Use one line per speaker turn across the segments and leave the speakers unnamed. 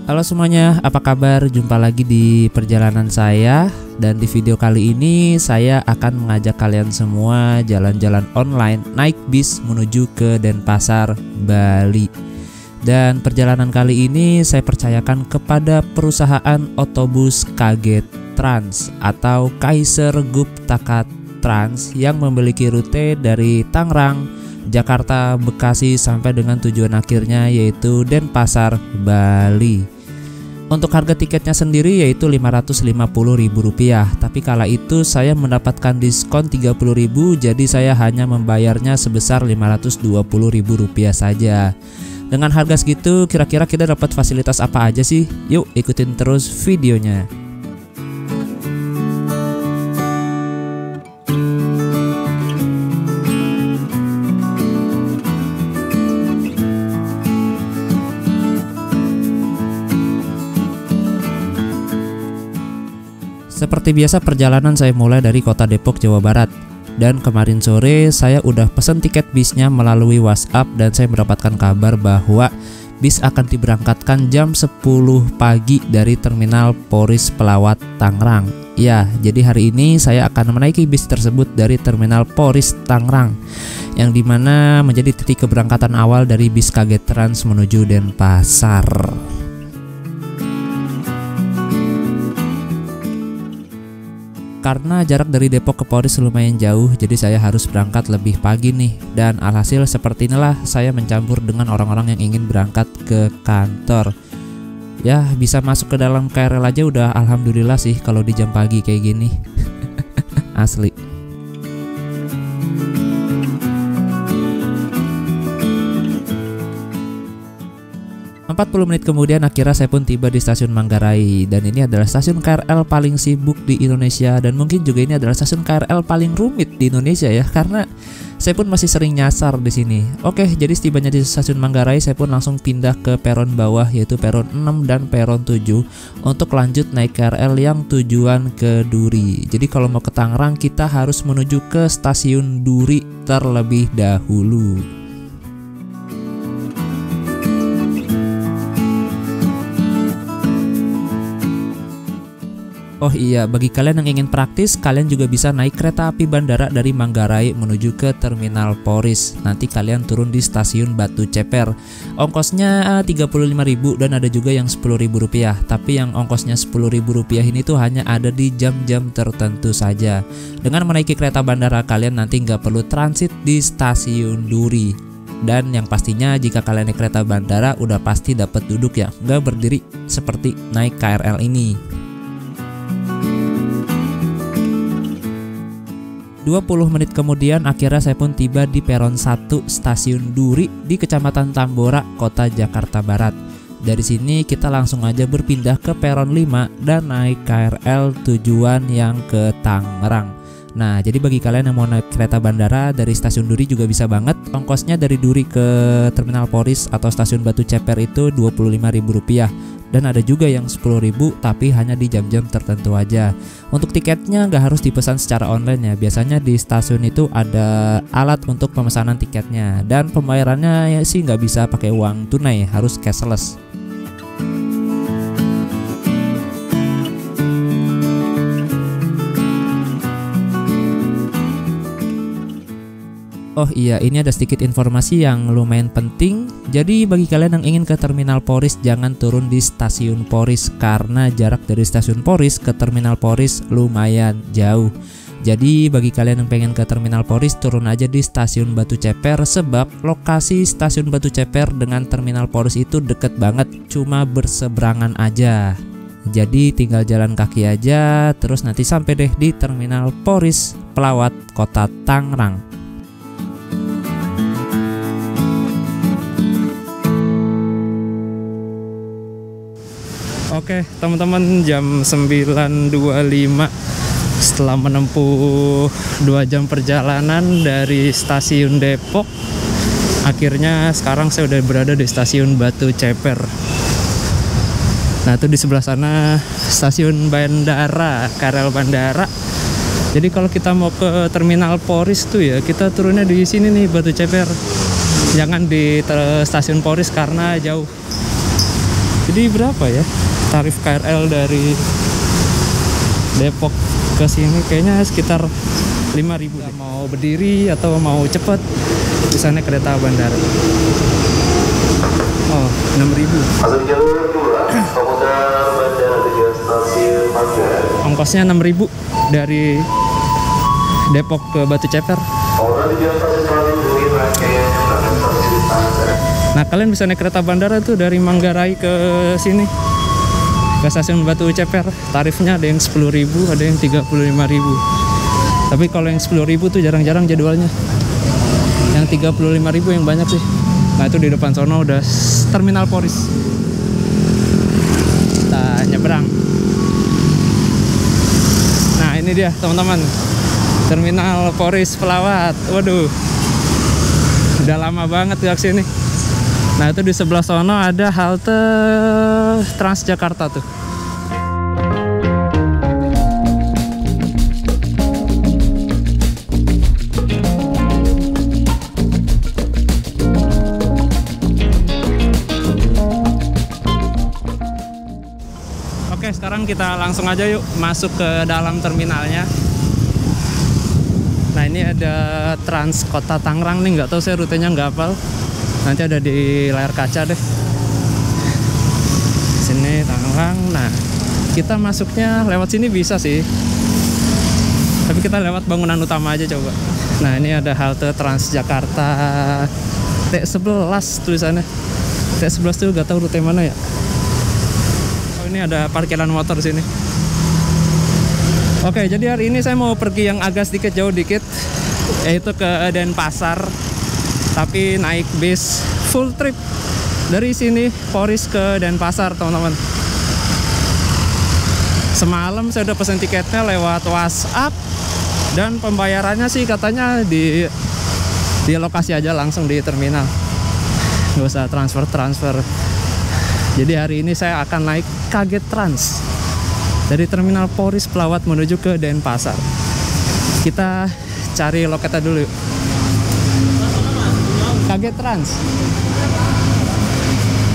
Halo semuanya, apa kabar? Jumpa lagi di perjalanan saya. Dan di video kali ini saya akan mengajak kalian semua jalan-jalan online naik bis menuju ke Denpasar, Bali. Dan perjalanan kali ini saya percayakan kepada perusahaan otobus KG Trans atau Kaiser Guptaka Trans yang memiliki rute dari Tangerang, Jakarta, Bekasi sampai dengan tujuan akhirnya yaitu Denpasar, Bali. Untuk harga tiketnya sendiri yaitu Rp550.000, tapi kala itu saya mendapatkan diskon Rp30.000, jadi saya hanya membayarnya sebesar Rp520.000 saja. Dengan harga segitu kira-kira kita dapat fasilitas apa aja sih? Yuk ikutin terus videonya. Seperti biasa perjalanan saya mulai dari kota Depok, Jawa Barat. Dan kemarin sore saya udah pesen tiket bisnya melalui WhatsApp dan saya mendapatkan kabar bahwa bis akan diberangkatkan jam 10 pagi dari Terminal Poris Pelawat, Tangerang. Ya, jadi hari ini saya akan menaiki bis tersebut dari Terminal Poris, Tangerang, yang dimana menjadi titik keberangkatan awal dari bis KG Trans menuju Denpasar. Karena jarak dari Depok ke Poris lumayan jauh, jadi saya harus berangkat lebih pagi nih. Dan alhasil seperti inilah saya mencampur dengan orang-orang yang ingin berangkat ke kantor. Ya, bisa masuk ke dalam KRL aja udah alhamdulillah sih kalau di jam pagi kayak gini. Asli. 40 menit kemudian akhirnya saya pun tiba di stasiun Manggarai, dan ini adalah stasiun KRL paling sibuk di Indonesia dan mungkin juga ini adalah stasiun KRL paling rumit di Indonesia ya, karena saya pun masih sering nyasar di sini. Oke, jadi setibanya di stasiun Manggarai saya pun langsung pindah ke peron bawah yaitu peron 6 dan peron 7 untuk lanjut naik KRL yang tujuan ke Duri. Jadi kalau mau ke Tangerang kita harus menuju ke stasiun Duri terlebih dahulu. Oh iya, bagi kalian yang ingin praktis, kalian juga bisa naik kereta api bandara dari Manggarai menuju ke Terminal Poris. Nanti kalian turun di stasiun Batu Ceper. Ongkosnya Rp35.000 dan ada juga yang Rp10.000. Tapi yang ongkosnya Rp10.000 ini tuh hanya ada di jam-jam tertentu saja. Dengan menaiki kereta bandara, kalian nanti nggak perlu transit di stasiun Duri. Dan yang pastinya jika kalian naik kereta bandara udah pasti dapat duduk ya, nggak berdiri seperti naik KRL ini. 20 menit kemudian akhirnya saya pun tiba di peron 1 stasiun Duri di Kecamatan Tambora, Kota Jakarta Barat. Dari sini kita langsung aja berpindah ke peron 5 dan naik KRL tujuan yang ke Tangerang. Nah, jadi bagi kalian yang mau naik kereta bandara dari stasiun Duri juga bisa banget. Ongkosnya dari Duri ke Terminal Poris atau stasiun Batu Ceper itu Rp25.000. Dan ada juga yang Rp10.000 tapi hanya di jam-jam tertentu aja. Untuk tiketnya nggak harus dipesan secara online ya. Biasanya di stasiun itu ada alat untuk pemesanan tiketnya. Dan pembayarannya ya sih nggak bisa pakai uang tunai, harus cashless. Oh iya, ini ada sedikit informasi yang lumayan penting. Jadi bagi kalian yang ingin ke Terminal Poris, jangan turun di stasiun Poris karena jarak dari stasiun Poris ke Terminal Poris lumayan jauh. Jadi bagi kalian yang pengen ke Terminal Poris, turun aja di stasiun Batu Ceper, sebab lokasi stasiun Batu Ceper dengan Terminal Poris itu deket banget, cuma berseberangan aja. Jadi tinggal jalan kaki aja, terus nanti sampai deh di Terminal Poris Pelawat, Kota Tangerang. Oke teman-teman, jam 9.25 setelah menempuh 2 jam perjalanan dari stasiun Depok, akhirnya sekarang saya udah berada di stasiun Batu Ceper. Nah itu di sebelah sana stasiun bandara, KRL bandara. Jadi kalau kita mau ke Terminal Poris tuh ya kita turunnya di sini nih, Batu Ceper. Jangan di stasiun Poris karena jauh.
Jadi berapa ya tarif KRL dari Depok ke sini? Kayaknya sekitar 5.000 deh. Mau berdiri atau mau cepet bisa naik kereta bandara. Oh, 6.000. Ongkosnya 6.000 dari Depok ke Batu Ceper. Nah, kalian bisa naik kereta bandara tuh dari Manggarai ke sini, ke stasiun Batu Ceper. Tarifnya ada yang 10.000, ada yang 35.000. Tapi kalau yang 10.000 tuh jarang-jarang jadwalnya. Yang 35.000 yang banyak sih. Nah, itu di depan sono udah Terminal Poris. Kita nyebrang. Nah, ini dia teman-teman, Terminal Poris Pelawat. Waduh, udah lama banget gak kesini. Nah, itu di sebelah sono ada halte Transjakarta tuh. Oke, sekarang kita langsung aja yuk masuk ke dalam terminalnya. Nah, ini ada Trans Kota Tangerang nih, nggak tahu saya rutenya, nggak hafal. Nanti ada di layar kaca deh. Sini Tangerang. Nah, kita masuknya lewat sini bisa sih. Tapi kita lewat bangunan utama aja coba. Nah, ini ada halte Transjakarta T11 tulisannya. T11 tuh nggak tahu rute mana ya. Ini ada parkiran motor sini. Oke, jadi hari ini saya mau pergi yang agak sedikit jauh dikit, yaitu ke Denpasar, tapi naik bis full trip dari sini Poris ke Denpasar, teman-teman. Semalam saya udah pesen tiketnya lewat WhatsApp, dan pembayarannya sih katanya di lokasi aja langsung di terminal, nggak usah transfer. Jadi hari ini saya akan naik KG Trans dari Terminal Poris Pelawat menuju ke Denpasar. Kita cari loketnya dulu yuk. KG Trans.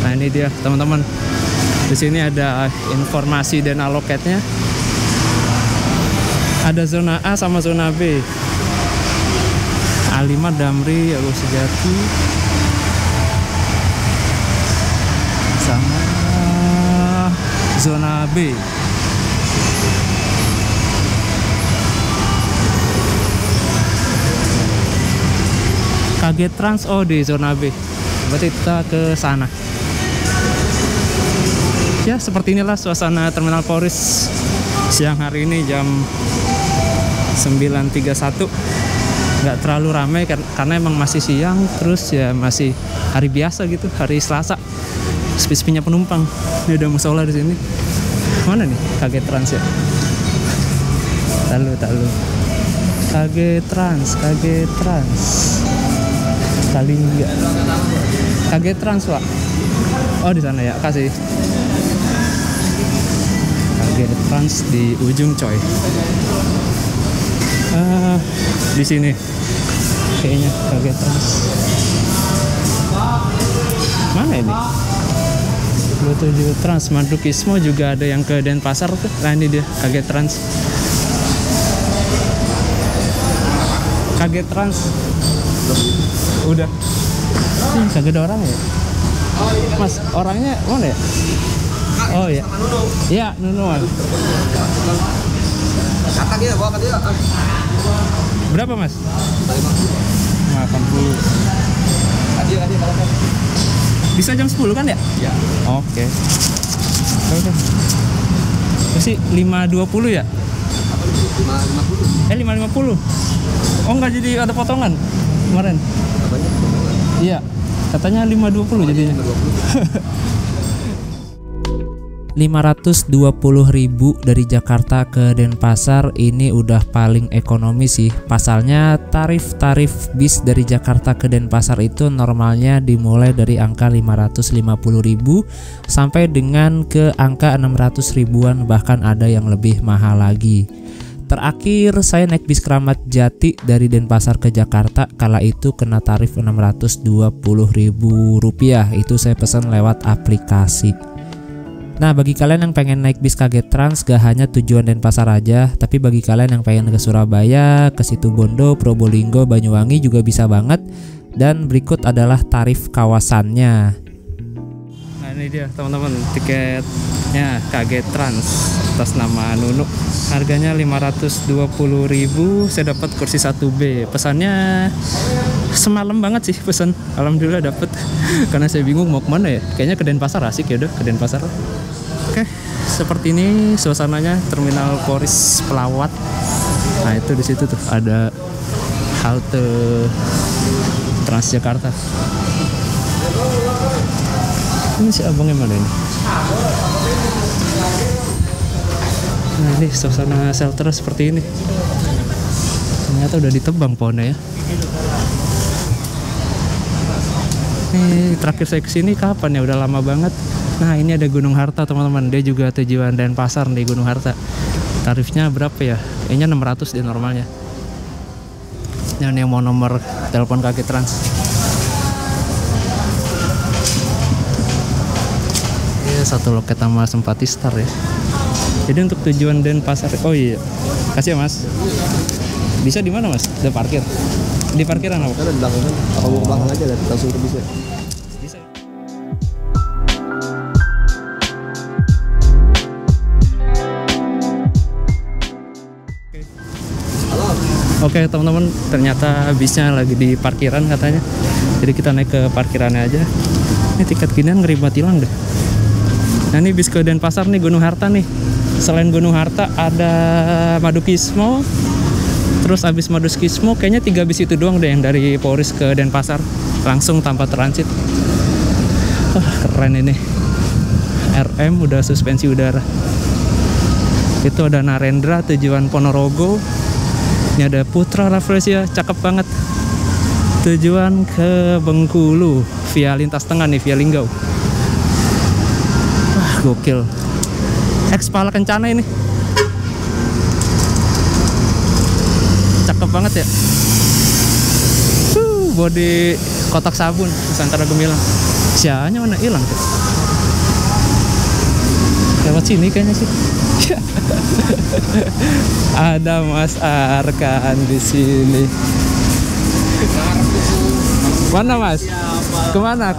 Nah, ini dia teman-teman. Di sini ada informasi dan loketnya. Ada zona A sama zona B. A5 Damri, Agus Sejati. Sama zona B. KG Trans di zona B. Berarti kita ke sana. Ya, seperti inilah suasana Terminal Poris siang hari ini jam 9.31. Nggak terlalu ramai karena emang masih siang, terus ya masih hari biasa gitu, hari Selasa. Sepi-sepinya penumpang. Ini ada musola di sini. Mana nih KG Trans ya? Tahu. KG Trans. Kali enggak. KG Trans, Pak. Oh, di sana ya. Kasih. KG Trans di ujung, coy. Di sini. Kayaknya KG Trans. Mana ini? 27 Trans Madukismo juga ada yang ke Denpasar tuh. Nah, ini dia KG Trans. KG Trans. Udah. Kagak ada orang ya? Mas, orangnya mana ya? Oh ya. Iya, Nunuan. Berapa, Mas? 80. Bisa jam 10 kan ya? Iya. Oke. Udah. Masih 5.20 ya? 5.50. Oh, enggak, jadi ada potongan kemarin. Iya. Katanya 5.20 jadinya.
520.000 dari Jakarta ke Denpasar ini udah paling ekonomi sih. Pasalnya tarif bis dari Jakarta ke Denpasar itu normalnya dimulai dari angka 550.000 sampai dengan ke angka 600 ribuan, bahkan ada yang lebih mahal lagi. Terakhir saya naik bis Kramat Jati dari Denpasar ke Jakarta, kala itu kena tarif Rp620.000. Itu saya pesan lewat aplikasi. Nah, bagi kalian yang pengen naik bis Kaget Trans gak hanya tujuan Denpasar aja, tapi bagi kalian yang pengen ke Surabaya, ke Situbondo, Probolinggo, Banyuwangi juga bisa banget. Dan berikut adalah tarif kawasannya.
Nah ini dia teman-teman, tiketnya Kaget Trans atas nama Nunu. Harganya 520.000. Saya dapat kursi 1B. Pesannya semalam banget sih pesan. Alhamdulillah dapat. Karena saya bingung mau kemana ya. Kayaknya ke Denpasar asik ya, udah ke Denpasar. Oke, seperti ini suasananya Terminal Poris Pelawat. Nah itu di situ tuh ada halte Transjakarta. Ini si abangnya mana ini? Nah ini suasana shelter seperti ini. Ternyata udah ditebang pohonnya ya. Nih terakhir saya kesini kapan ya? Udah lama banget. Nah ini ada Gunung Harta teman-teman. Dia juga tujuan Denpasar di Gunung Harta. Tarifnya berapa ya? Kayaknya 600 deh normalnya. Yang mau nomor telepon Kaget Trans. Ya, satu loket sama Sempatistar ya. Jadi untuk tujuan Denpasar. Oh iya. Kasih ya Mas. Bisa di mana Mas? Ada parkir. Di parkiran apa?
Ada di belakang kan. Apa mau ke belakang aja dan langsung ke bisa.
Bisa. Oke teman-teman, ternyata bisnya lagi di parkiran katanya. Jadi kita naik ke parkirannya aja. Ini tiket ginian ngeri banget hilang deh. Nah ini bis ke Denpasar nih, Gunung Harta nih. Selain Gunung Harta ada Madukismo. Terus abis Madukismo kayaknya 3 bis itu doang deh yang dari Poris ke Denpasar. Langsung tanpa transit. Wah keren ini. RM udah suspensi udara. Itu ada Narendra tujuan Ponorogo. Ini ada Putra Rafflesia, cakep banget. Tujuan ke Bengkulu via lintas tengah nih, via Linggau. Wah, gokil. Pala Kencana ini. Cakep banget ya. Body kotak sabun Nusantara Gemilang. Sianya mana hilang tuh? Lewat sini kayaknya sih. Ada Mas Arkan di sini. Mana Mas? Kemana?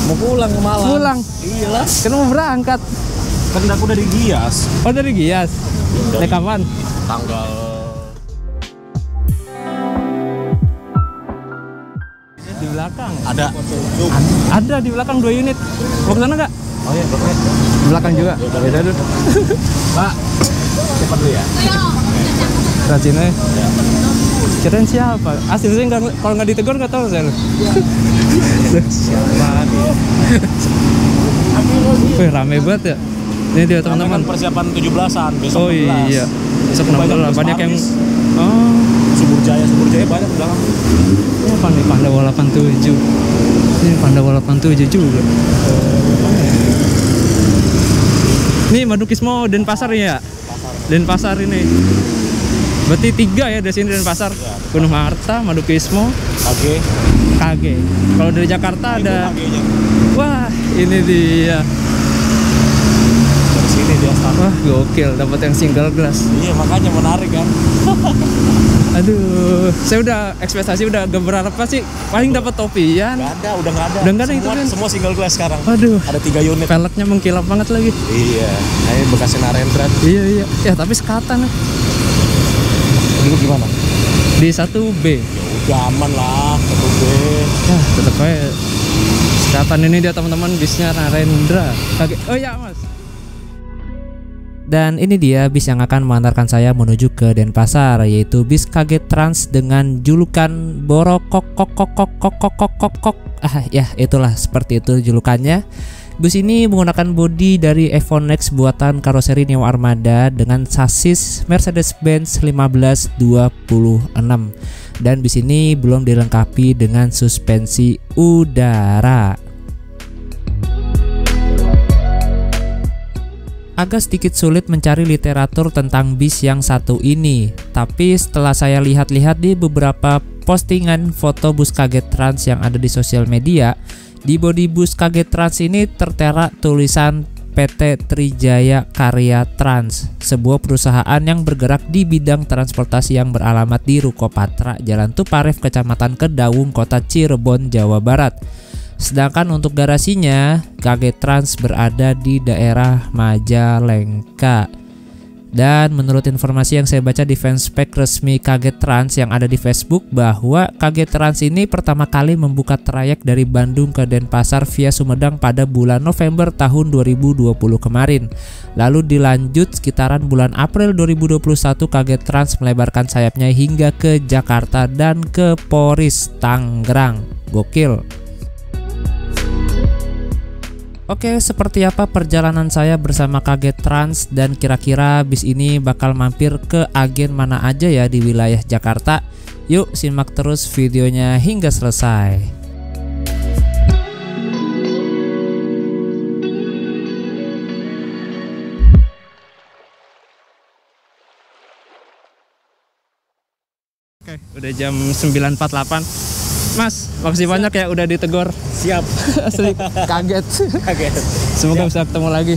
Mau pulang ke Malang.
Pulang.
Iyalah.
Kan mau berangkat.
Kan aku dari Gias.
Oh dari Gias. Naik kapan?
Tanggal.
Di belakang.
Ada
di belakang 2 unit. Mau ke sana nggak?
Oh iya, boleh.
Di belakang juga. Beda dulu.
Pak, cepat dulu ya.
Rajinnya. Kirain siapa? Asli sih kalau nggak ditegur nggak tahu saya.
Siapa nih?
Wih rame banget ya. Ini dia teman-teman.
Kan persiapan 17-an besok.
Oh
16.
iya. Besok 16 banyak yang. Oh.
Subur Jaya banyak di belakang.
Ini apa nih Pandawa 87. Ini Pandawa 87 juga. Nih Madukismo Denpasar ya. Denpasar ini. Berarti 3 ya dari sini Denpasar.
Ya.
Gunung Harta, Madukismo, KG. Kalau dari Jakarta ada. Wah, ini dia.
Dari sini dia start.
Wah, gokil dapat yang single glass.
Iya, makanya menarik kan.
Aduh, saya udah ekspektasi udah gak berharap sih paling dapat topian.
Udah nggak ada.
Udah nggak ada itu kan.
Semua single glass sekarang.
Aduh,
Ada 3 unit.
peleknya mengkilap banget lagi.
Iya, ini bekasnya Narendra.
Iya. Ya tapi sekatan ya.
Dulu gimana?
Di 1B.
Ya udah aman lah, 1B.
Ya, tetap aja sekatan ini dia teman-teman bisnya Narendra. Oh iya, Mas.
Dan ini dia bis yang akan mengantarkan saya menuju ke Denpasar, yaitu bis Kaget Trans dengan julukan Borokok. Ya itulah seperti itu julukannya. Bus ini menggunakan bodi dari Evonex buatan karoseri Neo Armada dengan sasis Mercedes-Benz 1526. Dan bis ini belum dilengkapi dengan suspensi udara. Agak sedikit sulit mencari literatur tentang bis yang satu ini, tapi setelah saya lihat-lihat di beberapa postingan foto bus Kaget Trans yang ada di sosial media, di bodi bus Kaget Trans ini tertera tulisan PT Trijaya Karya Trans, sebuah perusahaan yang bergerak di bidang transportasi yang beralamat di Ruko Patra, Jalan Tuparef, Kecamatan Kedaung, Kota Cirebon, Jawa Barat. Sedangkan untuk garasinya, KG Trans berada di daerah Majalengka. Dan menurut informasi yang saya baca di fanspage resmi KG Trans yang ada di Facebook, bahwa KG Trans ini pertama kali membuka trayek dari Bandung ke Denpasar via Sumedang pada bulan November tahun 2020 kemarin. Lalu dilanjut sekitaran bulan April 2021, KG Trans melebarkan sayapnya hingga ke Jakarta dan ke Poris, Tangerang. Gokil. Oke, seperti apa perjalanan saya bersama KG Trans, dan kira-kira bis ini bakal mampir ke agen mana aja ya di wilayah Jakarta? Yuk simak terus videonya hingga selesai.
Oke, udah jam 9.48. Mas, makasih banyak ya udah ditegur.
Siap.
Asli kaget. Semoga bisa ketemu lagi.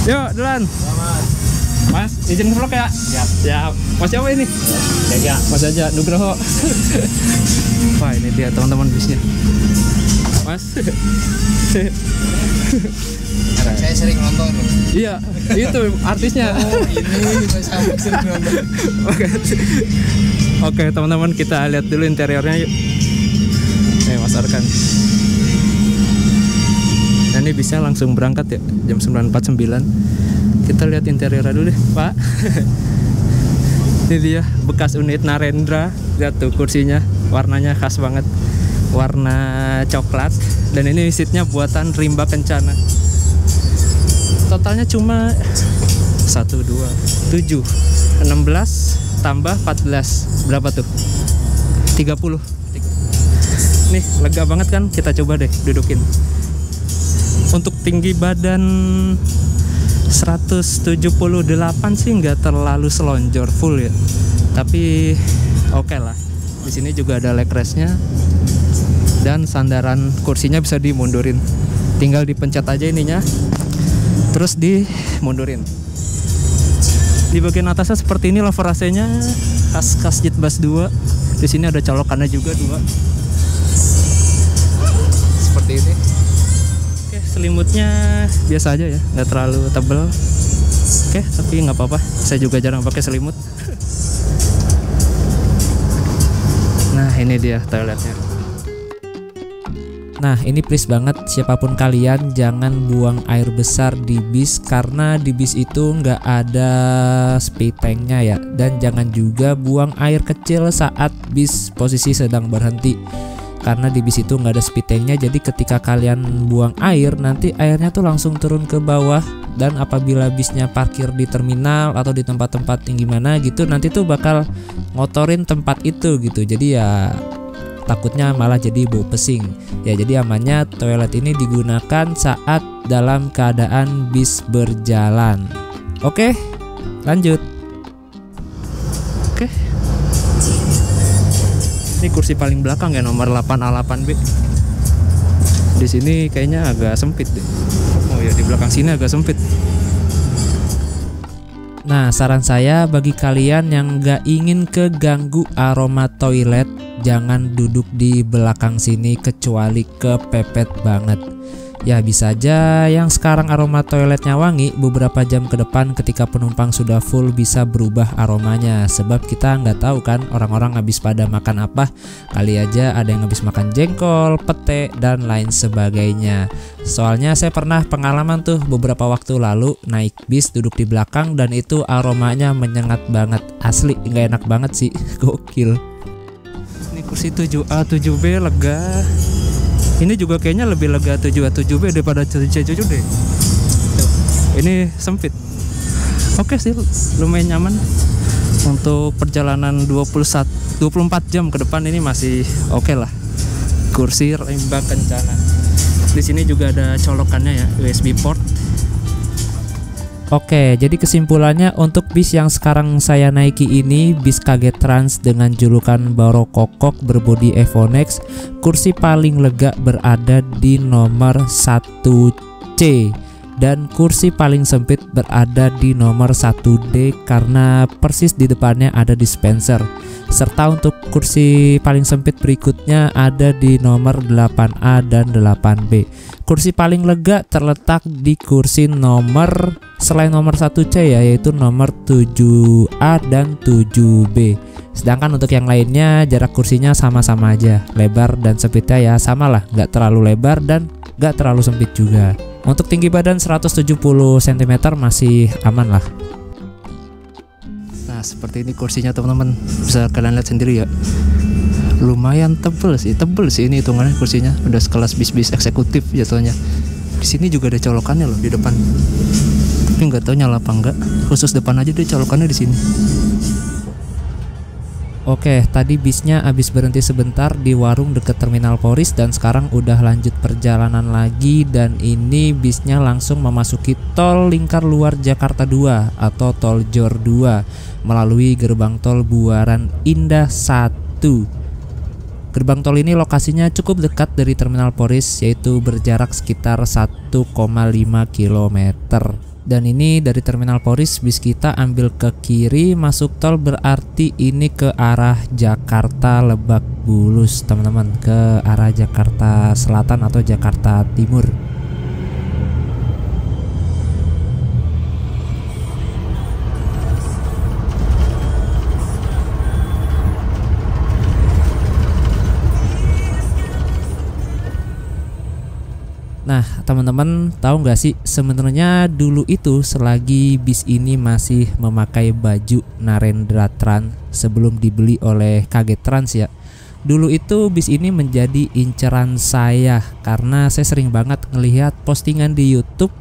Yuk, duluan. Mas, izin vlog ya? Siap. Mas siapa ini?
Jaja.
Mas Jaja, Nugroho. Wah, ini dia teman-teman bisnya. Mas.
Saya sering nonton.
Iya, itu artisnya.
Oh, ini saya sering nonton.
Oke, teman-teman, kita lihat dulu interiornya yuk. Nih, Mas Arkan. Nah, ini bisa langsung berangkat ya, jam 9.49. Kita lihat interiornya dulu deh, Pak. Ini dia bekas unit Narendra. Lihat tuh kursinya, warnanya khas banget, warna coklat. Dan ini seatnya buatan Rimba Kencana. Totalnya cuma 1, 2, 7, 16 tambah 14. Berapa tuh? 30. Nih, lega banget kan? Kita coba deh dudukin. Untuk tinggi badan 178 sih nggak terlalu selonjor full ya. Tapi oke lah. Di sini juga ada leg restnya. Dan sandaran kursinya bisa dimundurin. Tinggal dipencet aja ininya. Terus dimundurin. Di bagian atasnya seperti ini lover AC-nya khas Jetbus 2. Di sini ada colokannya juga 2. Seperti ini. Oke, selimutnya biasa aja ya, nggak terlalu tebel. Oke, tapi nggak apa-apa. Saya juga jarang pakai selimut. Nah, ini dia toiletnya.
Nah, ini please banget siapapun kalian jangan buang air besar di bis, karena di bis itu nggak ada speed tanknya ya. Dan jangan juga buang air kecil saat bis posisi sedang berhenti, karena di bis itu nggak ada speed tanknya. Jadi ketika kalian buang air, nanti airnya tuh langsung turun ke bawah. Dan apabila bisnya parkir di terminal atau di tempat-tempat yang gimana gitu, nanti tuh bakal ngotorin tempat itu gitu. Jadi ya takutnya malah jadi bau pesing ya. Jadi amannya toilet ini digunakan saat dalam keadaan bis berjalan. Oke, lanjut.
Oke. Ini kursi paling belakang ya, nomor 8A8B. Di sini kayaknya agak sempit deh. Oh ya, di belakang sini agak sempit.
Nah, saran saya bagi kalian yang gak ingin keganggu aroma toilet, jangan duduk di belakang sini kecuali kepepet banget. Ya bisa aja yang sekarang aroma toiletnya wangi, beberapa jam ke depan ketika penumpang sudah full bisa berubah aromanya. Sebab kita nggak tahu kan orang-orang habis pada makan apa. Kali aja ada yang habis makan jengkol, pete, dan lain sebagainya. Soalnya saya pernah pengalaman tuh beberapa waktu lalu naik bis duduk di belakang, dan itu aromanya menyengat banget. Asli nggak enak banget sih. Gokil.
Ini kursi 7A 7B lega. Ini juga kayaknya lebih lega 7A 7B daripada C7 deh. Ini sempit. Oke sih, lumayan nyaman. Untuk perjalanan 24 jam ke depan ini masih oke lah. Kursi Rimba Kencana. Di sini juga ada colokannya ya, USB port.
Oke, jadi kesimpulannya untuk bis yang sekarang saya naiki ini, bis KG Trans dengan julukan Baro Kokok berbodi Evonex, kursi paling lega berada di nomor 1C Dan kursi paling sempit berada di nomor 1D karena persis di depannya ada dispenser. Serta untuk kursi paling sempit berikutnya ada di nomor 8A dan 8B. Kursi paling lega terletak di kursi nomor selain nomor 1C ya, yaitu nomor 7A dan 7B. Sedangkan untuk yang lainnya jarak kursinya sama-sama aja, lebar dan sempitnya ya samalah, nggak terlalu lebar dan nggak terlalu sempit juga. Untuk tinggi badan 170 cm masih aman lah.
Nah seperti ini kursinya teman-teman, bisa kalian lihat sendiri ya. Lumayan tebel sih ini hitungannya kursinya, udah sekelas bis-bis eksekutif jatuhnya. Di sini juga ada colokannya loh di depan, tapi nggak tahu nyala apa enggak. Khusus depan aja deh colokannya di sini.
Oke, tadi bisnya habis berhenti sebentar di warung deket Terminal Poris dan sekarang udah lanjut perjalanan lagi, dan ini bisnya langsung memasuki tol lingkar luar Jakarta 2 atau tol Jor 2 melalui gerbang tol Buaran Indah 1. Gerbang tol ini lokasinya cukup dekat dari Terminal Poris, yaitu berjarak sekitar 1,5 km. Dan ini dari Terminal Poris bis kita ambil ke kiri masuk tol, berarti ini ke arah Jakarta Lebak Bulus teman-teman, ke arah Jakarta Selatan atau Jakarta Timur. Nah teman-teman tahu nggak sih, sebenarnya dulu itu selagi bis ini masih memakai baju Narendra Trans sebelum dibeli oleh KG Trans ya, dulu itu bis ini menjadi inceran saya karena saya sering banget ngelihat postingan di YouTube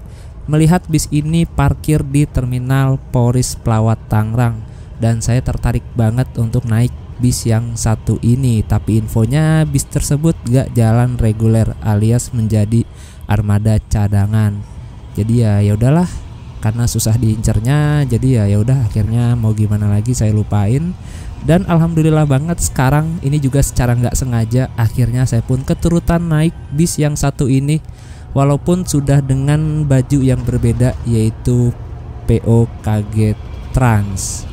melihat bis ini parkir di Terminal Poris Pelawat Tangerang, dan saya tertarik banget untuk naik bis yang satu ini. Tapi infonya bis tersebut gak jalan reguler alias menjadi armada cadangan. Jadi ya udahlah, karena susah diincernya, jadi ya udah akhirnya mau gimana lagi saya lupain. Dan alhamdulillah banget sekarang ini juga secara nggak sengaja akhirnya saya pun keturutan naik bis yang satu ini, walaupun sudah dengan baju yang berbeda yaitu PO KG Trans.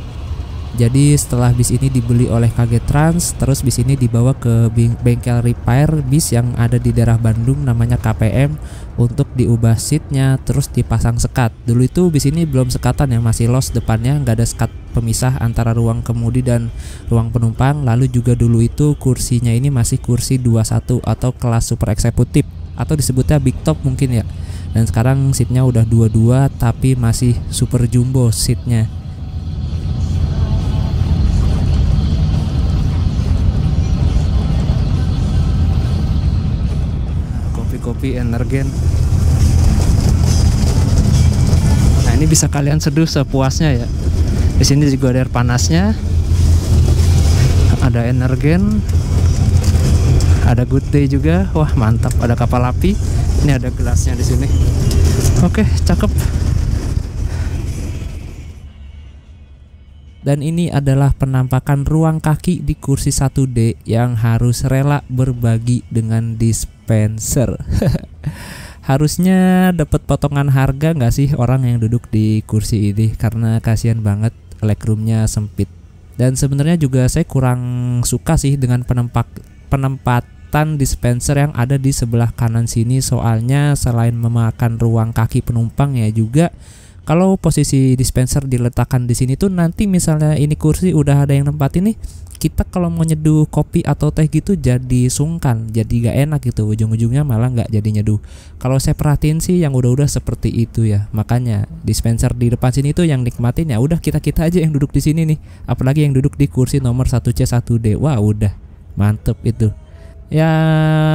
Jadi setelah bis ini dibeli oleh KG Trans, terus bis ini dibawa ke bengkel repair bis yang ada di daerah Bandung namanya KPM untuk diubah seatnya, terus dipasang sekat. Dulu itu bis ini belum sekatan ya, masih los depannya, nggak ada sekat pemisah antara ruang kemudi dan ruang penumpang. Lalu juga dulu itu kursinya ini masih kursi 21 atau kelas super eksekutif atau disebutnya big top mungkin ya. Dan sekarang seatnya udah 22 tapi masih super jumbo seatnya.
Kopi Energen. Nah ini bisa kalian seduh sepuasnya ya. Di sini juga ada air panasnya, ada Energen, ada Good Day juga. Wah mantap, ada kapal api. Ini ada gelasnya di sini. Oke, cakep.
Dan ini adalah penampakan ruang kaki di kursi 1D yang harus rela berbagi dengan dispenser. Harusnya dapat potongan harga nggak sih orang yang duduk di kursi ini, karena kasihan banget legroomnya sempit. Dan sebenarnya juga saya kurang suka sih dengan penempatan dispenser yang ada di sebelah kanan sini, soalnya selain memakan ruang kaki penumpang ya juga kalau posisi dispenser diletakkan di sini tuh nanti misalnya ini kursi udah ada yang tempat ini, kita kalau mau nyeduh kopi atau teh gitu jadi sungkan, jadi gak enak gitu, ujung-ujungnya malah gak jadi nyeduh. Kalau saya perhatiin sih yang udah seperti itu ya, makanya dispenser di depan sini tuh yang nikmatin ya udah kita aja yang duduk di sini nih, apalagi yang duduk di kursi nomor 1C 1D, wah udah mantep itu. Ya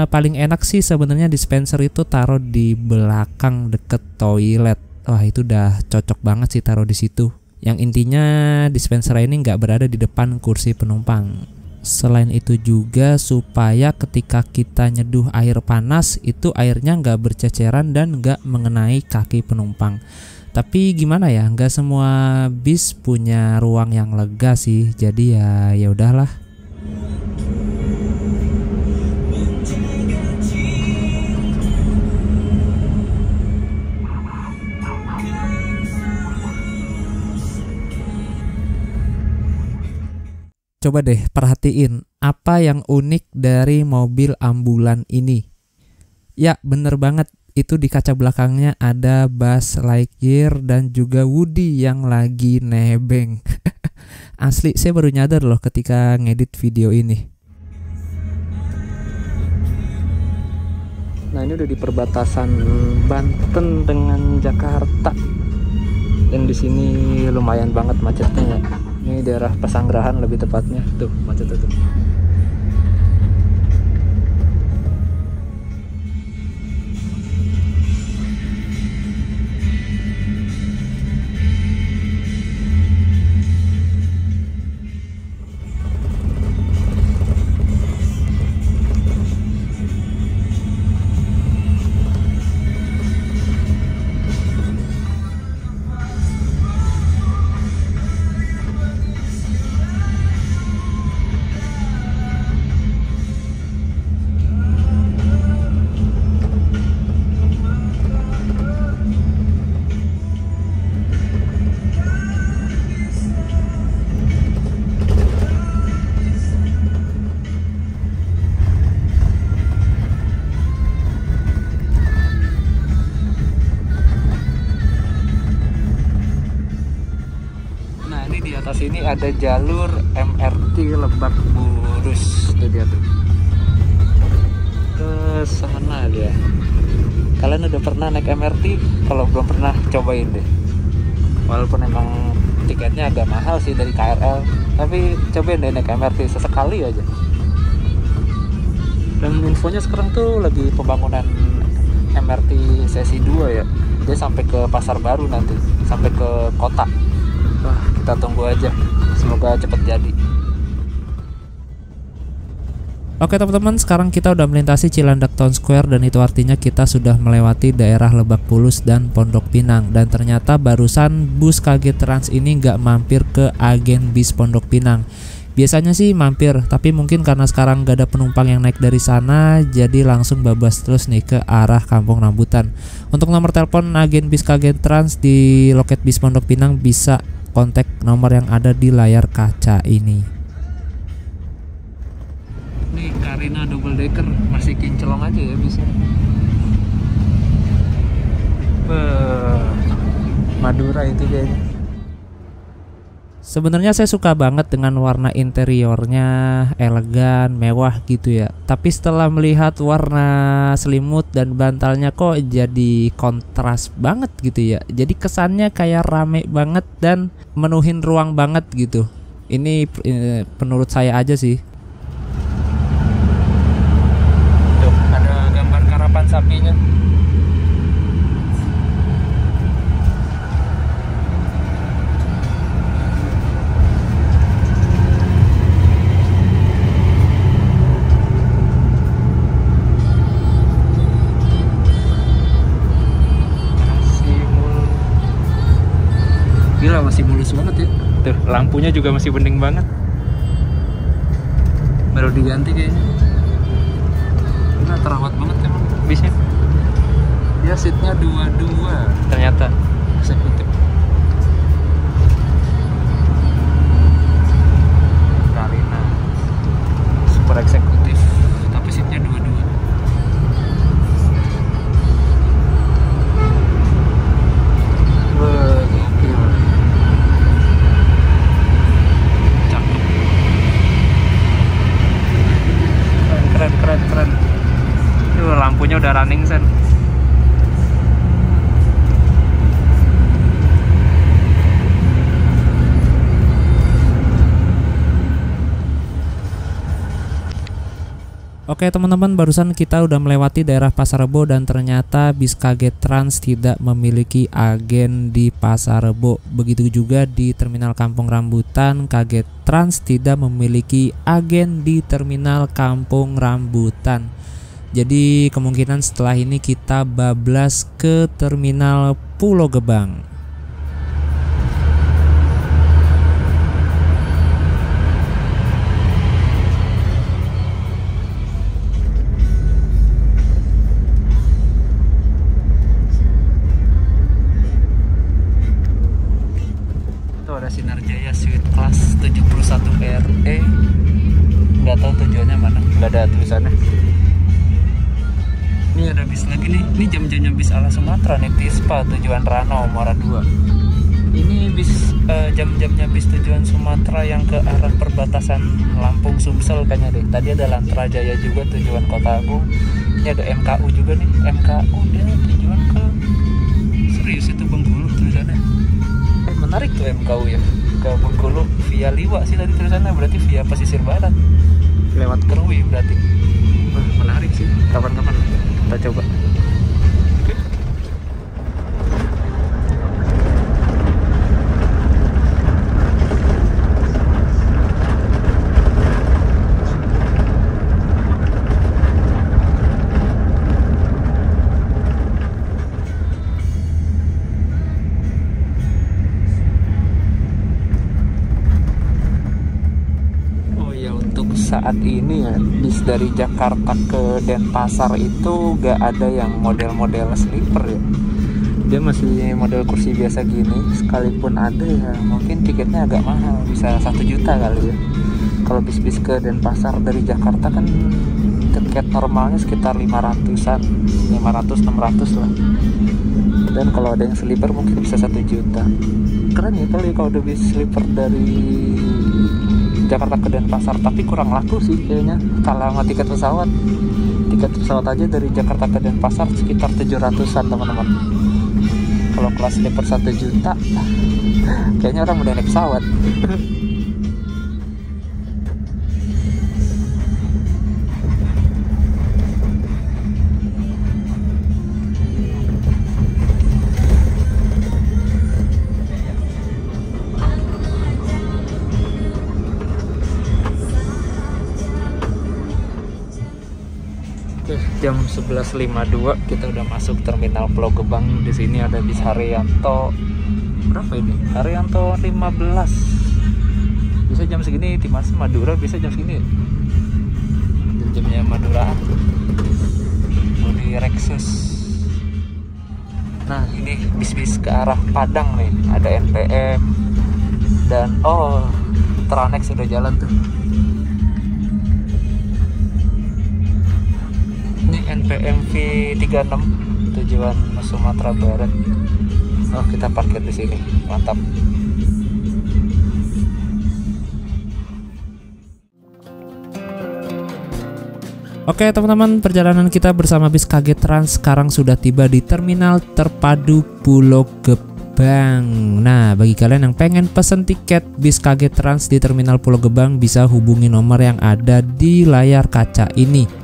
paling enak sih sebenarnya dispenser itu taruh di belakang deket toilet. Wah itu udah cocok banget sih taruh di situ. Yang intinya dispenser ini nggak berada di depan kursi penumpang. Selain itu juga supaya ketika kita nyeduh air panas itu airnya nggak berceceran dan nggak mengenai kaki penumpang. Tapi gimana ya, nggak semua bis punya ruang yang lega sih. Jadi ya udahlah. Coba deh perhatiin apa yang unik dari mobil ambulan ini. Ya bener banget, itu di kaca belakangnya ada Buzz Lightyear dan juga Woody yang lagi nebeng. Asli saya baru nyadar loh ketika ngedit video ini. Nah ini udah di perbatasan Banten dengan Jakarta. Dan di sini lumayan banget macetnya ya. Ini daerah Pesanggerahan lebih tepatnya. Tuh macetnya tuh. Di atas ini ada jalur MRT Lebak Bulus, itu dia tuh. Ke sana dia. Kalian udah pernah naik MRT? Kalau belum pernah, cobain deh. Walaupun emang tiketnya agak mahal sih dari KRL, tapi cobain deh naik MRT sesekali aja. Dan infonya sekarang tuh lagi pembangunan MRT sesi 2 ya. Dia sampai ke Pasar Baru nanti, sampai ke kota. Wah, kita tunggu aja. Semoga cepat jadi. Oke teman-teman, sekarang kita udah melintasi Cilandak Town Square dan itu artinya kita sudah melewati daerah Lebak Bulus dan Pondok Pinang. Dan ternyata barusan bus KG Trans ini nggak mampir ke agen bis Pondok Pinang. Biasanya sih mampir, tapi mungkin karena sekarang nggak ada penumpang yang naik dari sana, jadi langsung babas terus nih ke arah Kampung Rambutan. Untuk nomor telepon agen bis KG Trans di loket bis Pondok Pinang bisa kontak nomor yang ada di layar kaca ini. Nih Carina double decker masih kinclong aja ya bisa. Madura itu kayaknya. Sebenarnya saya suka banget dengan warna interiornya, elegan, mewah gitu ya. Tapi setelah melihat warna selimut dan bantalnya kok jadi kontras banget gitu ya. Jadi kesannya kayak rame banget dan menuhin ruang banget gitu. Ini menurut saya aja sih. Tuh, ada gambar karapan sapinya. Gila masih mulus banget ya. Tuh lampunya juga masih bening banget. Baru diganti kayaknya. Ini terawat banget emang bisnya. Dia seatnya 22 ternyata eksekutif. Carina super eksekutif tapi seatnya 22. Keren. Tuh lampunya udah running sen. Oke teman-teman, barusan kita udah melewati daerah Pasar Rebo dan ternyata bis KG Trans tidak memiliki agen di Pasar Rebo. Begitu juga di Terminal Kampung Rambutan, KG Trans tidak memiliki agen di Terminal Kampung Rambutan. Jadi kemungkinan setelah ini kita bablas ke Terminal Pulau Gebang. Sinar Jaya Suite Class 71 RE
ada tulisannya. Ini ada bis lagi nih. Ini jam-jamnya bis ala Sumatera nih, Tispa tujuan Rano Muara 2. Ini bis jam-jamnya bis tujuan Sumatera yang ke arah perbatasan Lampung Sumsel kayaknya deh. Tadi ada Lantra Jaya juga tujuan Kota Agung. Ini ada MKU juga nih. MKU dia tujuan ke, serius itu, Bengkulu tulisannya. Menarik tuh MKU ya, ke Bengkulu via Liwa sih tadi tulisannya, berarti via pesisir barat lewat Kerui berarti. Wah, menarik sih, kapan-kapan kita coba. Oke. Saat ini ya, bis dari Jakarta ke Denpasar itu gak ada yang model-model sleeper ya. Dia masih model kursi biasa gini. Sekalipun ada ya mungkin tiketnya agak mahal, bisa 1 juta kali ya. Kalau bis-bis ke Denpasar dari Jakarta kan tiket normalnya sekitar 500-an, 500-600 lah. Dan kalau ada yang sleeper mungkin bisa 1 juta. Keren ya kalau ada bis sleeper dari Jakarta ke Denpasar, tapi kurang laku sih kayaknya kalau sama tiket pesawat. Tiket pesawat aja dari Jakarta ke Denpasar sekitar 700-an teman-teman. Kalau kelas sleeper 1 juta kayaknya orang udah naik pesawat. Jam 11.52 kita udah masuk terminal Pulau Gebang. Di sini ada bis Haryanto. Berapa ini? Haryanto 15. Bisa jam segini, Timas Madura bisa jam segini. Jamnya Madura. Di Rexus. Nah, ini bis-bis ke arah Padang nih. Ada NPM dan Tranex sudah jalan tuh. NPM V36 tujuan Sumatera Barat. Oh, kita parkir di sini. Mantap.
Oke teman-teman, perjalanan kita bersama bis KG Trans sekarang sudah tiba di Terminal Terpadu Pulau Gebang. Nah, bagi kalian yang pengen pesen tiket bis KG Trans di Terminal Pulau Gebang bisa hubungi nomor yang ada di layar kaca ini.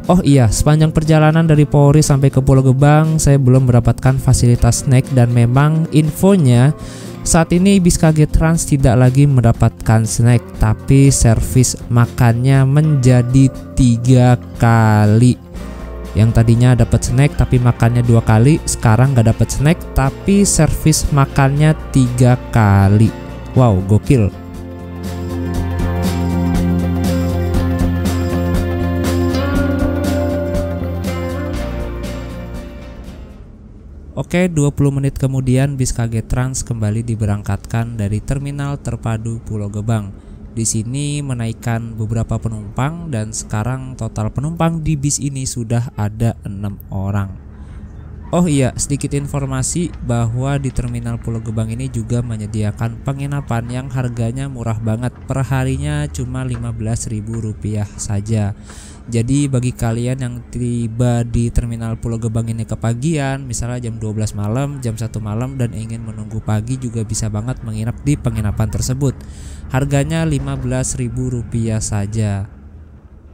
Oh iya, sepanjang perjalanan dari Polri sampai ke Pulau Gebang saya belum mendapatkan fasilitas snack, dan memang infonya saat ini bis KG Trans tidak lagi mendapatkan snack, tapi servis makannya menjadi 3 kali. Yang tadinya dapat snack tapi makannya 2 kali, sekarang nggak dapat snack tapi servis makannya 3 kali. Wow, gokil. Oke, 20 menit kemudian bis KG Trans kembali diberangkatkan dari Terminal Terpadu Pulau Gebang. Di sini menaikkan beberapa penumpang dan sekarang total penumpang di bis ini sudah ada 6 orang. Oh iya, sedikit informasi bahwa di Terminal Pulau Gebang ini juga menyediakan penginapan yang harganya murah banget. Per harinya cuma Rp15.000 saja. Jadi bagi kalian yang tiba di Terminal Pulau Gebang ini kepagian, misalnya jam 12 malam, jam 1 malam dan ingin menunggu pagi, juga bisa banget menginap di penginapan tersebut. Harganya Rp15.000 saja.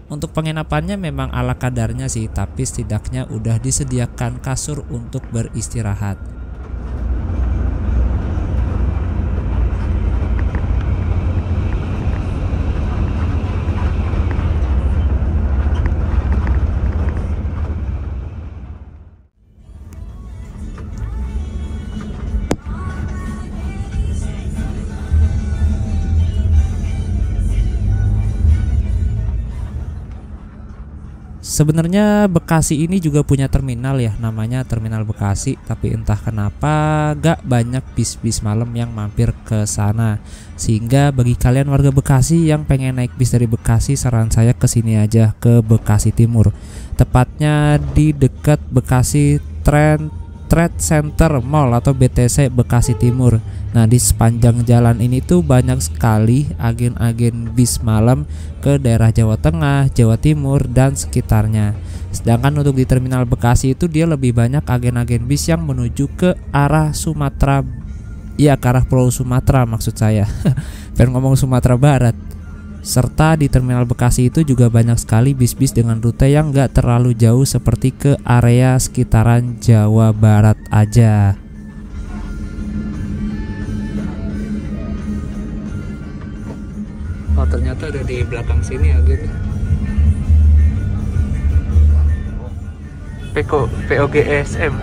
Untuk penginapannya memang ala kadarnya sih, tapi setidaknya udah disediakan kasur untuk beristirahat. Sebenarnya Bekasi ini juga punya terminal ya, namanya Terminal Bekasi, tapi entah kenapa gak banyak bis-bis malam yang mampir ke sana. Sehingga bagi kalian warga Bekasi yang pengen naik bis dari Bekasi, saran saya ke sini aja, ke Bekasi Timur. Tepatnya di dekat Bekasi Trade Center Mall atau BTC Bekasi Timur. Nah, di sepanjang jalan ini tuh banyak sekali agen-agen bis malam ke daerah Jawa Tengah, Jawa Timur, dan sekitarnya. Sedangkan untuk di Terminal Bekasi itu dia lebih banyak agen-agen bis yang menuju ke arah Sumatera. Iya, ke arah Pulau Sumatera maksud saya. Pengen ngomong Sumatera Barat. Serta di Terminal Bekasi itu juga banyak sekali bis-bis dengan rute yang gak terlalu jauh seperti ke area sekitaran Jawa Barat aja. Oh, ternyata ada di belakang sini agen. POGSM.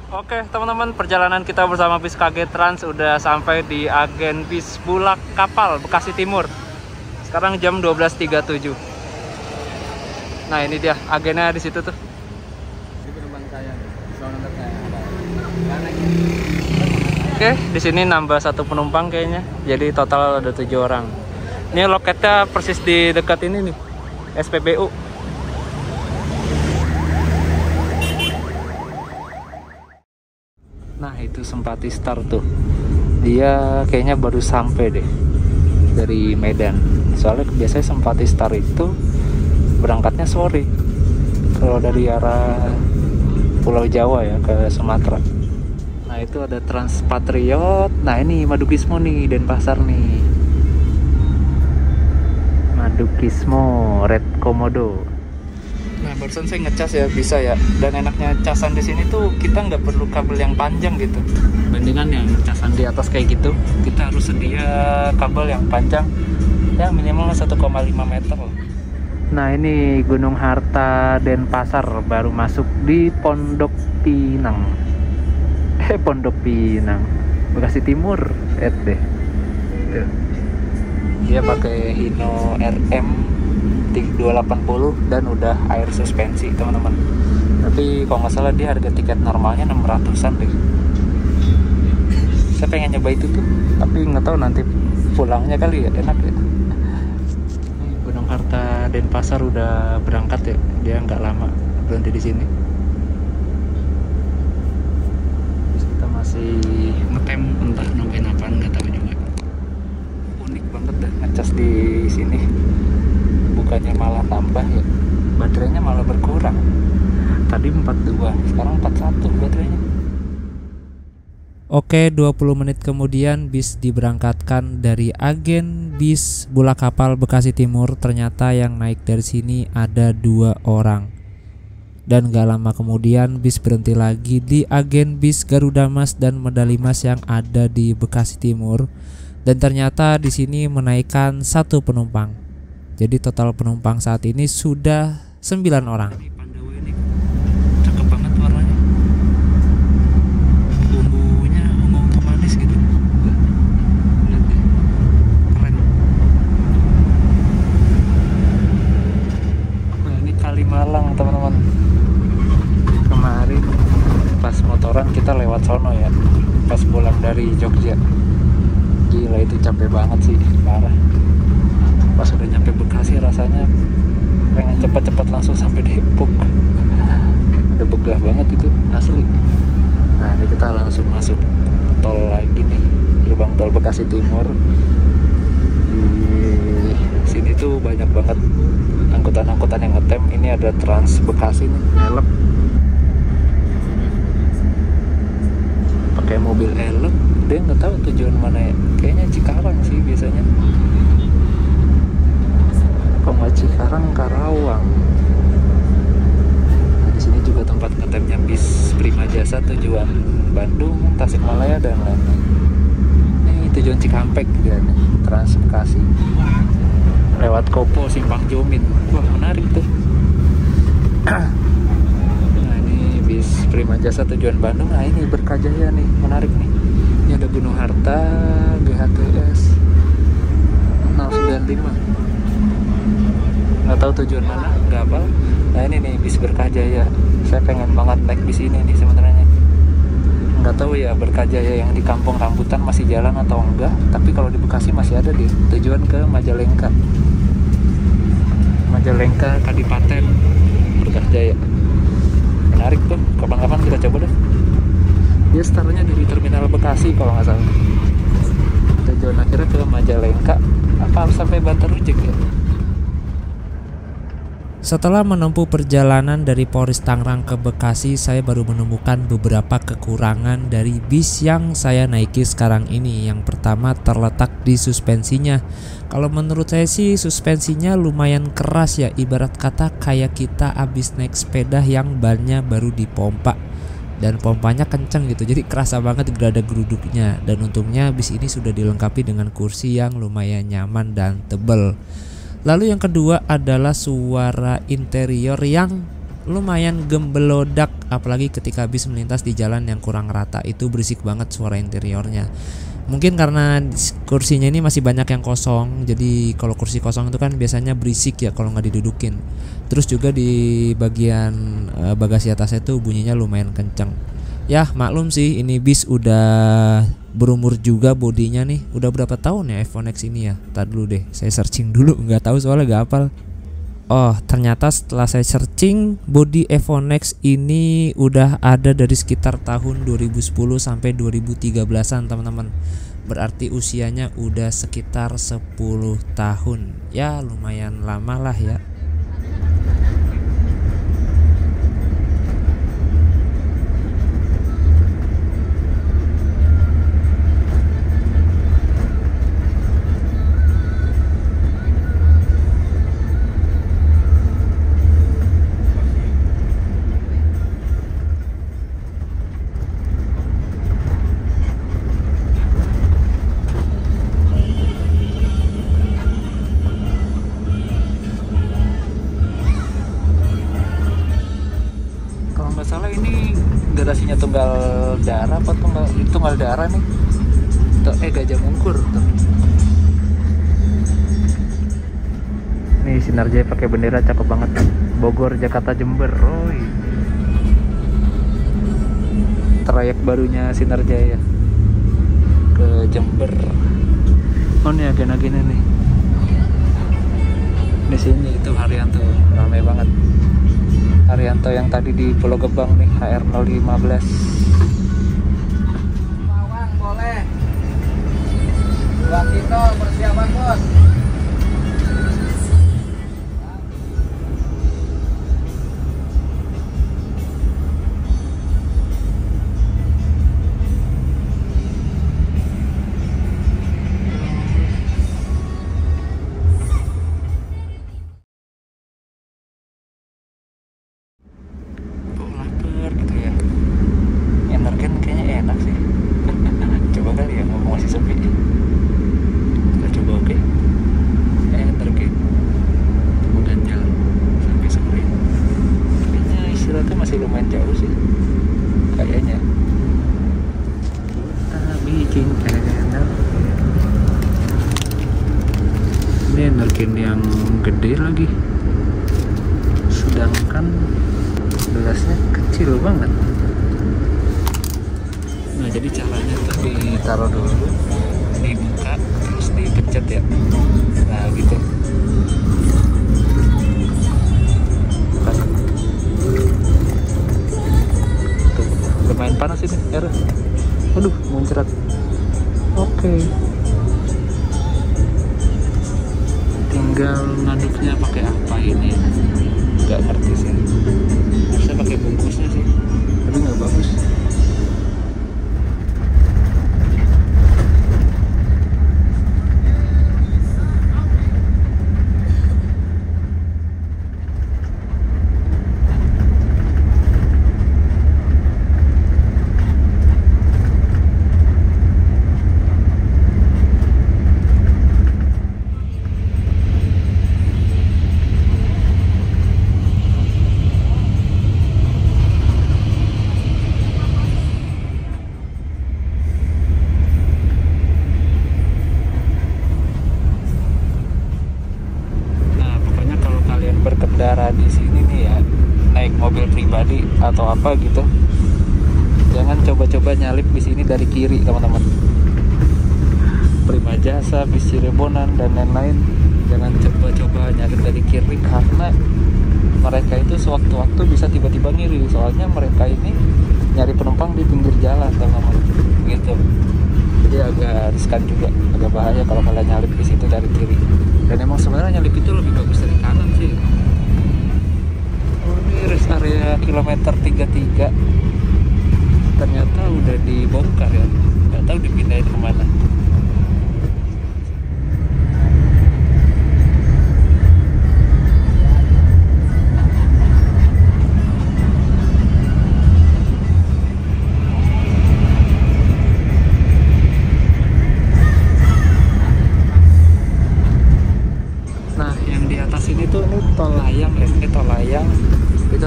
Oke teman-teman, perjalanan kita bersama bis KG Trans udah sampai di agen bis Bulak Kapal Bekasi Timur. Sekarang jam 12.37. Nah, ini dia agennya di situ tuh. Oke, di sini nambah 1 penumpang kayaknya. Jadi total ada 7 orang. Ini loketnya persis di dekat ini nih, SPBU. Nah, itu Sempati Star tuh. Dia kayaknya baru sampai deh dari Medan. Soalnya biasanya Sempati Star itu berangkatnya sore. Kalau dari arah Pulau Jawa ya ke Sumatera. Nah, itu ada Transpatriot. Nah, ini Madukismo nih, Denpasar nih. Madukismo Red Komodo. Nah, barusan saya ngecas ya, bisa ya. Dan enaknya casan di sini tuh kita nggak perlu kabel yang panjang gitu. Bandingan yang casan di atas kayak gitu, kita harus sedia kabel yang panjang, ya minimal 1,5 meter loh. Nah, ini Gunung Harta Denpasar, baru masuk di Pondok Pinang. Pondok Pinang, Bekasi Timur, deh. Tuh. Dia pakai Hino RM 280 dan udah air suspensi teman-teman. Tapi kalau nggak salah dia harga tiket normalnya 600-an deh. Saya pengen nyoba itu tuh, tapi nggak tahu nanti pulangnya kali ya, enak ya. Gunung Harta Denpasar udah berangkat ya, dia nggak lama berhenti di sini. Terus kita masih ngetem, entah nungguin apaan nggak tahu juga. Unik banget dah ngecas di sini. Bukannya malah tambah ya, baterainya malah berkurang. Tadi 42, sekarang 41 baterainya.
Oke, 20 menit kemudian bis diberangkatkan dari agen bis Bulak Kapal Bekasi Timur. Ternyata yang naik dari sini ada 2 orang. Dan gak lama kemudian bis berhenti lagi di agen bis Garuda Mas dan Medali Mas yang ada di Bekasi Timur. Dan ternyata di sini menaikkan 1 penumpang. Jadi total penumpang saat ini sudah 9 orang.
Cakep banget warnanya. Bumbunya ungu-ungu manis gitu. Lihat deh. Keren. Nah, ini Kalimalang teman-teman. Kemarin pas motoran kita lewat sono ya. Pas pulang dari Jogja. Gila, itu capek banget sih, parah. Pas udah nyampe Bekasi rasanya pengen cepat-cepat langsung sampai Depok. Udah begah banget itu asli. Nah, ini kita langsung masuk tol lagi nih, gerbang tol Bekasi Timur. Di sini tuh banyak banget angkutan-angkutan yang ngetem. Ini ada Trans Bekasi nih, elep. Pakai mobil elep, dia nggak tahu tujuan mana ya. Kayaknya Cikarang sih biasanya. Cikarang, Karawang. Nah, di sini juga tempat ngetemnya bis Prima Jasa tujuan Bandung, Tasikmalaya dan lain-lain. Ini tujuan Cikampek dia nih, Trans Bekasi. Lewat Kopo, Simpang Jomin. Wah, menarik tuh. Nah, ini bis Prima Jasa tujuan Bandung. Nah, ini Berkajaya nih, menarik nih. Yang
ada Gunung Harta GHTS 095. Nggak tahu tujuan mana, nggak apa. Nah ini nih bis Berkajaya. Saya pengen banget naik bis ini nih sebenarnya. Nggak tahu ya Berkajaya yang di Kampung Rambutan masih jalan atau enggak. Tapi kalau di Bekasi masih ada deh. Tujuan ke Majalengka. Majalengka Kadipaten Berkajaya. Menarik tuh. Kapan-kapan kita coba deh. Dia startnya dari Terminal Bekasi kalau nggak salah. Tujuan akhirnya ke Majalengka. Apa harus sampai Bantar Ujek ya? Setelah menempuh perjalanan dari Polres Tangerang ke Bekasi, saya baru menemukan beberapa kekurangan dari bis yang saya naiki sekarang ini. Yang pertama terletak di suspensinya. Kalau menurut saya sih suspensinya lumayan keras ya, ibarat kata kayak kita abis naik sepeda yang bannya baru dipompa. Dan pompanya kenceng gitu, jadi kerasa banget gerada-geruduknya. Dan untungnya bis ini sudah dilengkapi dengan kursi yang lumayan nyaman dan tebal. Lalu yang kedua adalah suara interior yang lumayan gembelodak, apalagi ketika bis melintas di jalan yang kurang rata. Itu berisik banget suara interiornya. Mungkin karena kursinya ini masih banyak yang kosong, jadi kalau kursi kosong itu kan biasanya berisik ya kalau nggak didudukin. Terus juga di bagian bagasi atasnya itu bunyinya lumayan kenceng. Ya maklum sih, ini bis udah berumur juga bodinya nih. Udah berapa tahun ya Evonex ini ya? Tadi dulu deh, saya searching dulu, nggak tahu soalnya nggak hafal. Oh ternyata setelah saya searching, bodi Evonex ini udah ada dari sekitar tahun 2010 sampai 2013an teman-teman. Berarti usianya udah sekitar 10 tahun. Ya lumayan lama lah ya. Salah ini garasinya Tunggal Darah apa Tunggal Darah nih? Gajah Mungkur tuh. Nih Sinar Jaya pakai bendera cakep banget. Bogor, Jakarta, Jember. Trayek barunya Sinar Jaya ke Jember. Oh nih agen-agennya nih. Di sini itu Haryanto, ramai banget. Haryanto yang tadi di Pulau Gebang nih, HR015.
Bawang boleh 2 kilo persiapan bos.
Masih lumayan jauh sih kayaknya. Kita bikin energen. Ini energen yang gede lagi, sedangkan gelasnya kecil banget. Nah jadi caranya tuh ditaruh dulu, dibuka, terus dipencet ya. Nah gitu. Lumayan panas ini air. Aduh muncrat. Oke. Tinggal ngaduknya pakai apa ini? Gak ngerti sih. Harusnya pakai bungkusnya sih, tapi nggak bagus. pribadi atau apa gitu, jangan coba-coba nyalip di sini dari kiri teman-teman. Prima Jasa, bis Cirebonan dan lain-lain, jangan coba-coba nyalip dari kiri karena mereka itu sewaktu-waktu bisa tiba-tiba ngiri, soalnya mereka ini nyari penumpang di pinggir jalan teman-teman gitu. Jadi agak riskan juga, agak bahaya kalau kalian nyalip di situ dari kiri. Dan emang sebenarnya nyalip itu lebih bagus dari kanan sih. Oh, ini rest area kilometer 33 ternyata udah dibongkar ya, nggak tahu dipindahin kemana.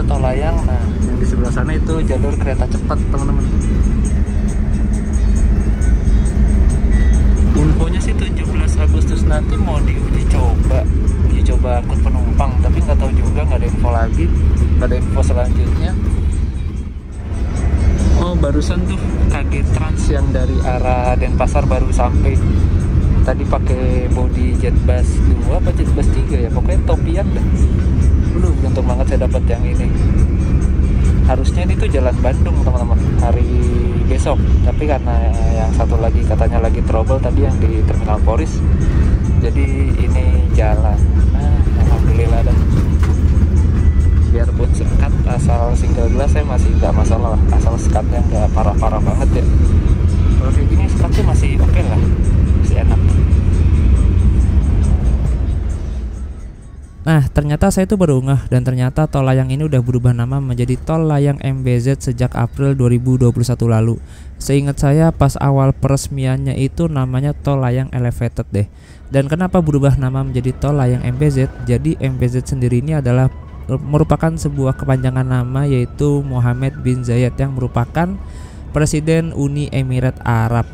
Tol layang. Nah, yang di sebelah sana itu jalur kereta cepat teman-teman. Infonya sih 17 Agustus nanti mau uji coba angkut penumpang, tapi nggak tahu juga, nggak ada info lagi, nggak ada info selanjutnya. Oh, barusan tuh KG Trans yang dari arah Denpasar baru sampai. Tadi pakai bodi Jetbus 2 apa Jetbus 3 ya, pokoknya topian dah. Beruntung banget saya dapat yang ini. Harusnya ini tuh jalan Bandung teman-teman hari besok, tapi karena yang satu lagi katanya lagi trouble tadi yang di Terminal Poris, jadi ini jalan. Nah, alhamdulillah dah. Biarpun sekat asal single glass saya masih nggak masalah, asal sekatnya nggak parah-parah banget ya. Kalau kayak gini sekatnya masih oke lah, masih enak.
Nah, ternyata saya tuh baru ngeh, dan ternyata tol layang ini udah berubah nama menjadi Tol Layang MBZ sejak April 2021 lalu. Seingat saya pas awal peresmiannya itu namanya Tol Layang Elevated deh. Dan kenapa berubah nama menjadi Tol Layang MBZ? Jadi MBZ sendiri ini adalah merupakan sebuah kepanjangan nama, yaitu Mohammed bin Zayed yang merupakan Presiden Uni Emirat Arab.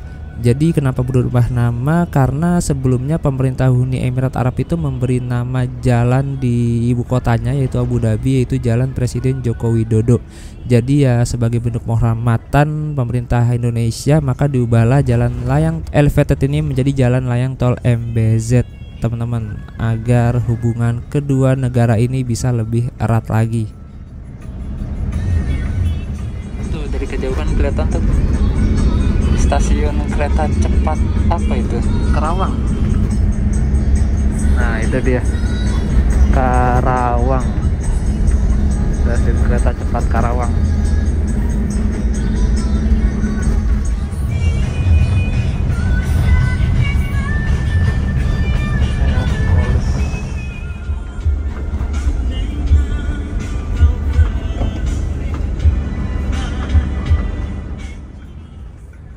Jadi kenapa berubah nama? Karena sebelumnya pemerintah Uni Emirat Arab itu memberi nama jalan di ibu kotanya, yaitu Abu Dhabi, yaitu Jalan Presiden Joko Widodo. Jadi ya sebagai bentuk penghormatan pemerintah Indonesia, maka diubahlah Jalan Layang Elevated ini menjadi Jalan Layang Tol MBZ teman-teman, agar hubungan kedua negara ini bisa lebih erat lagi.
Tuh dari kejauhan kelihatan tuh stasiun kereta cepat apa itu? Karawang. Nah, itu dia. Karawang. Stasiun kereta cepat Karawang.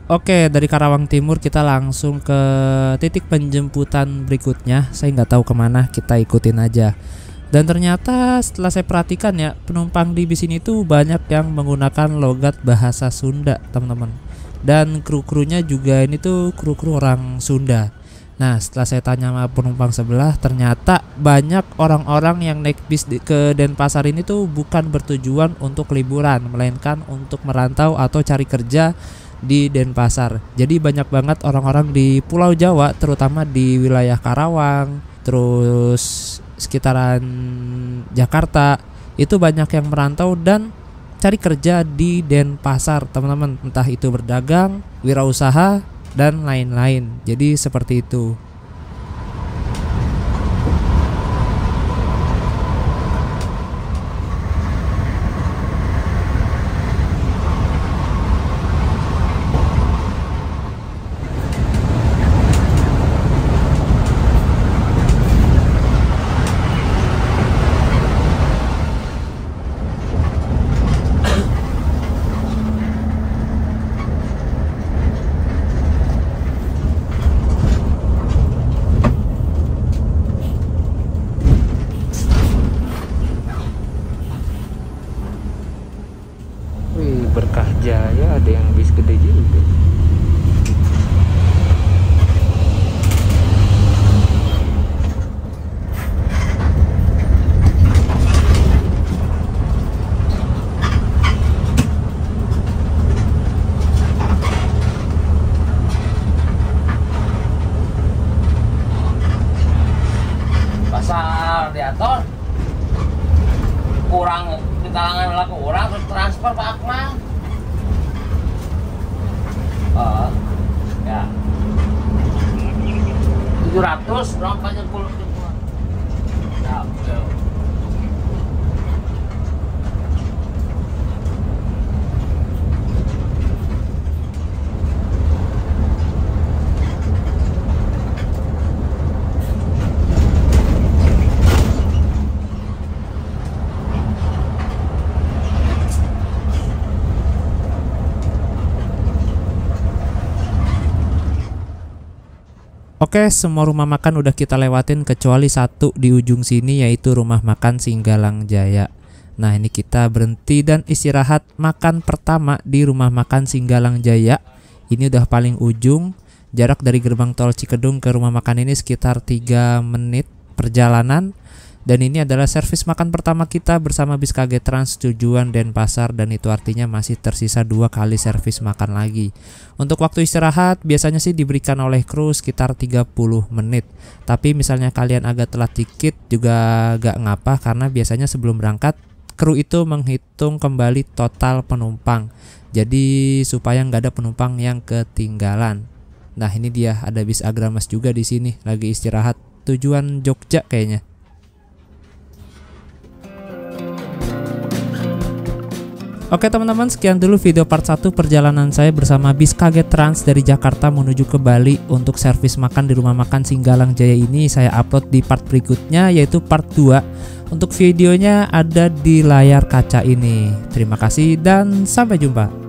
Oke, dari Karawang Timur kita langsung ke titik penjemputan berikutnya. Saya nggak tahu kemana, kita ikutin aja. Dan ternyata setelah saya perhatikan ya, penumpang di bis ini tuh banyak yang menggunakan logat bahasa Sunda teman-teman. Dan kru-krunya juga ini tuh kru-kru orang Sunda. Nah, setelah saya tanya sama penumpang sebelah, ternyata banyak orang-orang yang naik bis ke Denpasar ini tuh bukan bertujuan untuk liburan, melainkan untuk merantau atau cari kerja di Denpasar. Jadi banyak banget orang-orang di Pulau Jawa, terutama di wilayah Karawang, terus sekitaran Jakarta, itu banyak yang merantau dan cari kerja di Denpasar teman-teman, entah itu berdagang, wirausaha, dan lain-lain. Jadi seperti itu.
asa radiator kurang di kalangan laku kurang terus transfer Pak Akmal. Ya 700 berapa 70 ya,
Oke, semua rumah makan udah kita lewatin kecuali satu di ujung sini, yaitu rumah makan Singgalang Jaya. Nah, ini kita berhenti dan istirahat makan pertama di rumah makan Singgalang Jaya. Ini udah paling ujung. Jarak dari gerbang tol Cikedung ke rumah makan ini sekitar 3 menit perjalanan. Dan ini adalah servis makan pertama kita bersama bis KG Trans tujuan Denpasar, dan itu artinya masih tersisa 2 kali servis makan lagi. Untuk waktu istirahat biasanya sih diberikan oleh kru sekitar 30 menit. Tapi misalnya kalian agak telat dikit juga gak ngapa, karena biasanya sebelum berangkat kru itu menghitung kembali total penumpang. Jadi supaya nggak ada penumpang yang ketinggalan. Nah, ini dia ada bis Agramas juga di sini lagi istirahat tujuan Jogja kayaknya. Oke teman-teman, sekian dulu video part 1 perjalanan saya bersama bis KG Trans dari Jakarta menuju ke Bali. Untuk servis makan di rumah makan Singgalang Jaya ini saya upload di part berikutnya, yaitu part 2. Untuk videonya ada di layar kaca ini. Terima kasih dan sampai jumpa.